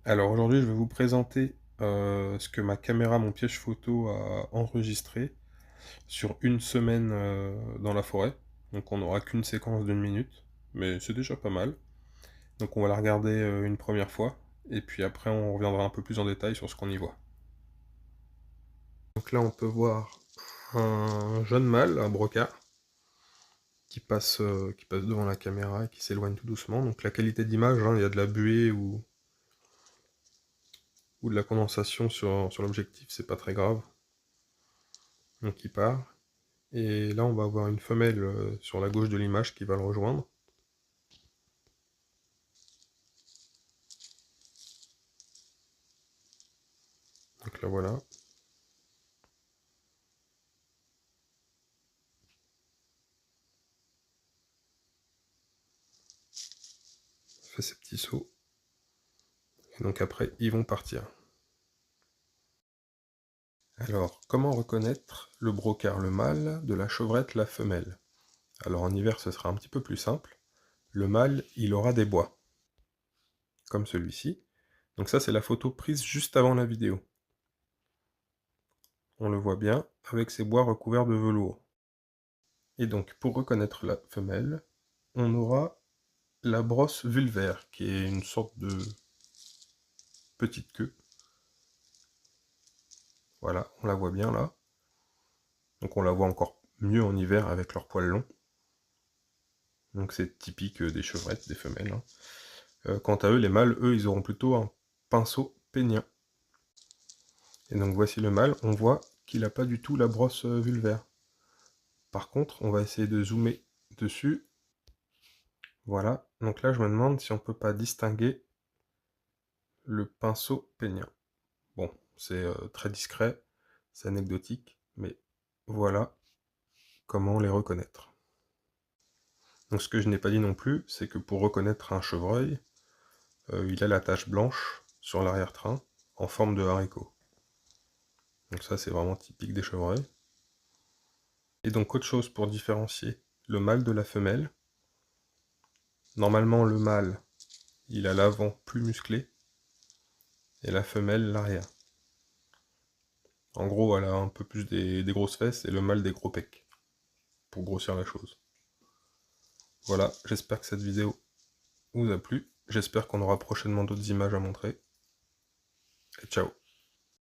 Alors aujourd'hui, je vais vous présenter ce que ma caméra, mon piège photo a enregistré sur une semaine dans la forêt. Donc on n'aura qu'une séquence d'une minute, mais c'est déjà pas mal. Donc on va la regarder une première fois, et puis après on reviendra un peu plus en détail sur ce qu'on y voit. Donc là on peut voir un jeune mâle, un brocard, qui passe devant la caméra et qui s'éloigne tout doucement. Donc la qualité d'image, hein, il y a de la buée ou de la condensation sur l'objectif, c'est pas très grave. Donc il part. Et là, on va avoir une femelle sur la gauche de l'image qui va le rejoindre. Donc là, voilà. Il fait ses petits sauts. Et donc après, ils vont partir. Alors, comment reconnaître le brocard le mâle de la chevrette la femelle? Alors en hiver, ce sera un petit peu plus simple. Le mâle, il aura des bois, comme celui-ci. Donc ça, c'est la photo prise juste avant la vidéo. On le voit bien, avec ses bois recouverts de velours. Et donc, pour reconnaître la femelle, on aura la brosse vulvaire, qui est une sorte de petite queue. Voilà, on la voit bien là. Donc on la voit encore mieux en hiver avec leurs poils longs. Donc c'est typique des chevrettes, des femelles, hein. Quant à eux, les mâles, eux, ils auront plutôt un pinceau pénien. Et donc voici le mâle, on voit qu'il n'a pas du tout la brosse vulvaire. Par contre, on va essayer de zoomer dessus. Voilà, donc là je me demande si on peut pas distinguer le pinceau pénien. Bon, c'est très discret, c'est anecdotique, mais voilà comment les reconnaître. Donc ce que je n'ai pas dit non plus, c'est que pour reconnaître un chevreuil, il a la tache blanche sur l'arrière-train, en forme de haricot. Donc ça c'est vraiment typique des chevreuils. Et donc autre chose pour différencier le mâle de la femelle. Normalement le mâle, il a l'avant plus musclé, et la femelle l'arrière. En gros, elle a un peu plus des grosses fesses, et le mâle des gros pecs, pour grossir la chose. Voilà, j'espère que cette vidéo vous a plu. J'espère qu'on aura prochainement d'autres images à montrer. Et ciao!